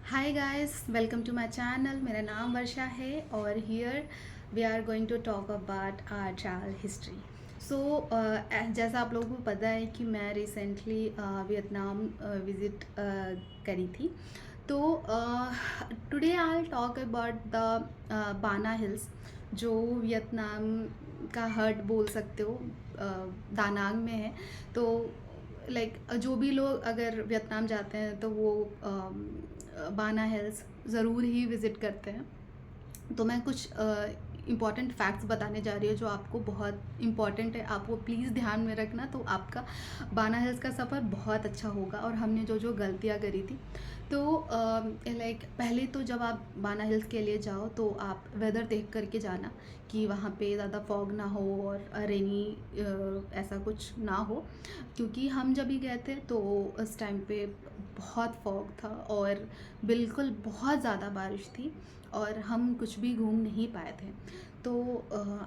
Hi guys, welcome to my channel. मेरा नाम वर्षा है और here we are going to talk about our travel history. So जैसा आप लोगों को पता है कि मैं रिसेंटली वियतनाम विज़िट करी थी। तो today I will talk about the बाना हिल्स, जो वियतनाम का हर्ट बोल सकते हो, दानांग में है। तो जो भी लोग अगर वियतनाम जाते हैं तो वो बाना हिल्स ज़रूर ही विज़िट करते हैं। तो मैं कुछ इम्पॉर्टेंट फैक्ट्स बताने जा रही हूँ जो आपको बहुत इम्पॉर्टेंट है, आप वो प्लीज़ ध्यान में रखना। तो आपका बाना हिल्स का सफ़र बहुत अच्छा होगा। और हमने जो जो गलतियाँ करी थी, तो पहले तो जब आप बाना हिल्स के लिए जाओ तो आप वेदर देख करके जाना कि वहाँ पे ज़्यादा फॉग ना हो और रेनी ऐसा कुछ ना हो, क्योंकि हम जब भी गए थे तो उस टाइम पे बहुत फॉग था और बिल्कुल बहुत ज़्यादा बारिश थी और हम कुछ भी घूम नहीं पाए थे। तो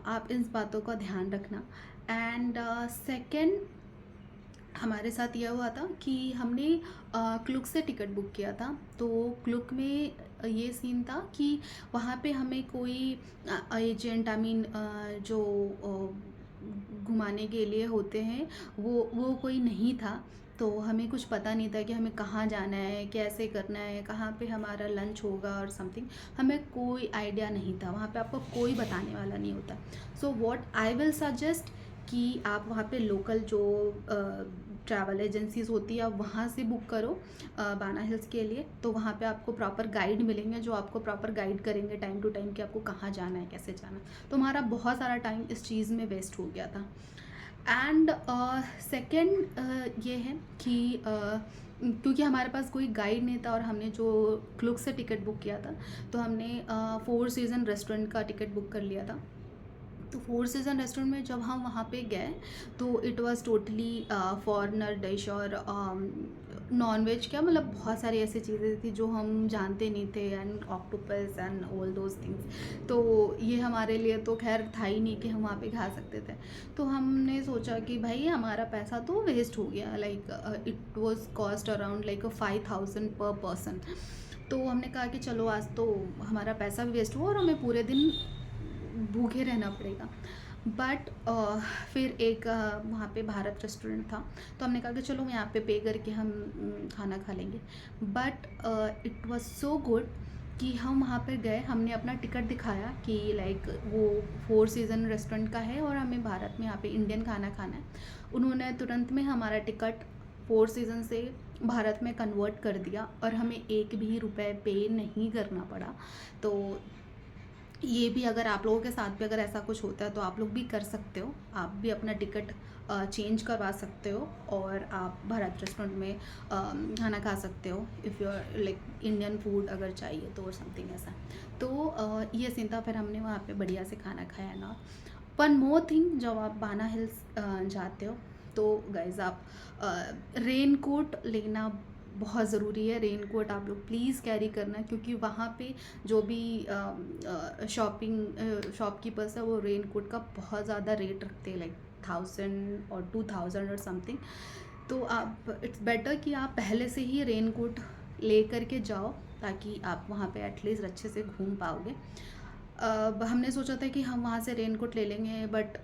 आप इन बातों का ध्यान रखना। एंड सेकंड, हमारे साथ यह हुआ था कि हमने क्लुक से टिकट बुक किया था। तो क्लुक में ये सीन था कि वहाँ पे हमें कोई एजेंट, आई मीन जो घुमाने के लिए होते हैं, वो कोई नहीं था। तो हमें कुछ पता नहीं था कि हमें कहाँ जाना है, कैसे करना है, कहाँ पे हमारा लंच होगा और समथिंग। हमें कोई आइडिया नहीं था, वहाँ पे आपको कोई बताने वाला नहीं होता। So what I will suggest कि आप वहाँ पे लोकल जो ट्रैवल एजेंसीज़ होती है, आप वहाँ से बुक करो बाना हिल्स के लिए। तो वहाँ पे आपको प्रॉपर गाइड मिलेंगे जो आपको प्रॉपर गाइड करेंगे टाइम टू टाइम कि आपको कहाँ जाना है, कैसे जाना है। तो हमारा बहुत सारा टाइम इस चीज़ में वेस्ट हो गया था। एंड सेकेंड ये है कि क्योंकि हमारे पास कोई गाइड नहीं था और हमने जो क्लुक से टिकट बुक किया था, तो हमने फोर सीज़न रेस्टोरेंट का टिकट बुक कर लिया था। तो फोर सीज़न रेस्टोरेंट में जब हम वहाँ पे गए तो it was totally foreigner dish और नॉन वेज, क्या मतलब बहुत सारी ऐसी चीज़ें थी जो हम जानते नहीं थे, and octopus and all those things. तो ये हमारे लिए तो खैर था ही नहीं कि हम वहाँ पे खा सकते थे। तो हमने सोचा कि भाई हमारा पैसा तो वेस्ट हो गया, इट वाज कॉस्ट अराउंड 5,000 पर पर्सन। तो हमने कहा कि चलो आज तो हमारा पैसा भी वेस्ट हुआ और हमें पूरे दिन भूखे रहना पड़ेगा। बट फिर एक वहाँ पे भारत रेस्टोरेंट था, तो हमने कहा कि चलो यहाँ पे पे करके हम खाना खा लेंगे। But it was so good कि हम वहाँ पर गए, हमने अपना टिकट दिखाया कि वो फोर सीज़न रेस्टोरेंट का है और हमें भारत में यहाँ पे इंडियन खाना खाना है। उन्होंने तुरंत में हमारा टिकट फोर सीज़न से भारत में कन्वर्ट कर दिया और हमें एक भी रुपए पे नहीं करना पड़ा। तो ये भी, अगर आप लोगों के साथ भी अगर ऐसा कुछ होता है तो आप लोग भी कर सकते हो, आप भी अपना टिकट चेंज करवा सकते हो और आप भारत रेस्टोरेंट में खाना खा सकते हो if you are Indian food अगर चाहिए तो, और समथिंग ऐसा। तो ये सीन था। फिर हमने वहाँ पे बढ़िया से खाना खाया ना। वन मोर थिंग, जब आप बाना हिल्स जाते हो तो गाइज आप रेन कोट लेना बहुत ज़रूरी है। रेन कोट आप लोग प्लीज़ कैरी करना, क्योंकि वहाँ पे जो भी शॉपकीपर्स है वो रेन कोट का बहुत ज़्यादा रेट रखते हैं, 1,000 और 2,000 और समथिंग। तो आप, इट्स बेटर कि आप पहले से ही रेन कोट ले करके जाओ ताकि आप वहाँ पे एटलीस्ट अच्छे से घूम पाओगे। हमने सोचा था कि हम वहाँ से रेन कोट ले लेंगे, बट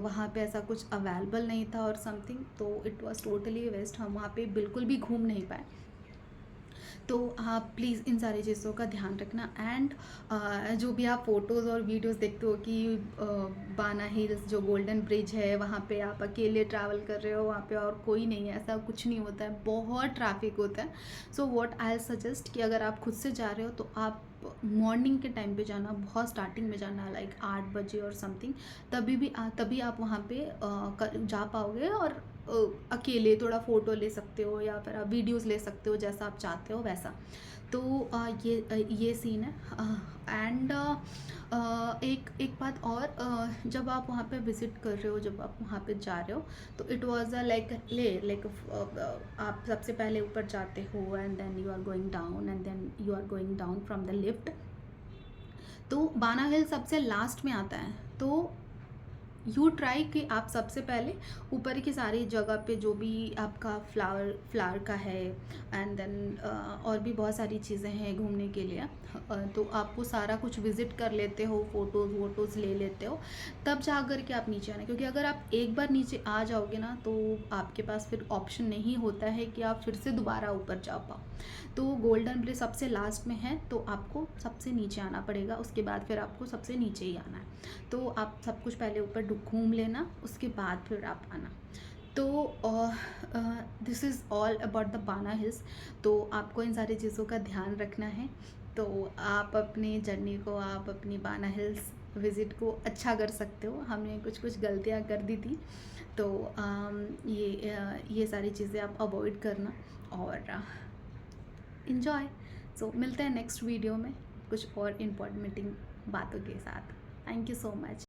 वहाँ पे ऐसा कुछ अवेलेबल नहीं था और समथिंग, तो इट वाज टोटली वेस्ट। हम वहाँ पे बिल्कुल भी घूम नहीं पाए। तो आप प्लीज़ इन सारी चीज़ों का ध्यान रखना। एंड जो भी आप फ़ोटोज़ और वीडियोस देखते हो कि बाना हिल्स जो गोल्डन ब्रिज है वहाँ पे आप अकेले ट्रैवल कर रहे हो, वहाँ पे और कोई नहीं है, ऐसा कुछ नहीं होता है, बहुत ट्रैफिक होता है। सो व्हाट आई सजेस्ट कि अगर आप खुद से जा रहे हो तो आप मॉर्निंग के टाइम पे जाना, बहुत स्टार्टिंग में जाना, 8 बजे और समथिंग। तभी आप वहाँ पे जा पाओगे और अकेले थोड़ा फ़ोटो ले सकते हो या फिर आप वीडियोस ले सकते हो, जैसा आप चाहते हो वैसा। तो ये सीन है। एंड एक एक बात और, जब आप वहाँ पे विज़िट कर रहे हो, जब आप वहाँ पे जा रहे हो, तो इट वाज आप सबसे पहले ऊपर जाते हो and then you are going down and then you are going down from the lift. तो बाना हिल सबसे लास्ट में आता है। तो यू ट्राई कि आप सबसे पहले ऊपर की सारी जगह पे जो भी आपका फ्लावर का है, एंड देन और भी बहुत सारी चीज़ें हैं घूमने के लिए, तो आप वो सारा कुछ विज़िट कर लेते हो, फ़ोटोज़ वोटोज़ ले लेते हो, तब जा कर के आप नीचे आना। क्योंकि अगर आप एक बार नीचे आ जाओगे ना, तो आपके पास फिर ऑप्शन नहीं होता है कि आप फिर से दोबारा ऊपर जा पाओ। तो गोल्डन ब्रिज सबसे लास्ट में है, तो आपको सबसे नीचे आना पड़ेगा, उसके बाद फिर आपको सबसे नीचे ही आना है। तो आप सब कुछ पहले ऊपर घूम लेना, उसके बाद फिर आप आना। तो this is all about the बाना हिल्स। तो आपको इन सारी चीज़ों का ध्यान रखना है। तो आप अपनी जर्नी को, आप अपनी बाना हिल्स विज़िट को अच्छा कर सकते हो। हमने कुछ कुछ गलतियाँ कर दी थी, तो ये सारी चीज़ें आप अवॉइड करना और इन्जॉय। सो मिलते हैं नेक्स्ट वीडियो में कुछ और इम्पोर्टेंट बातों के साथ। Thank you so much.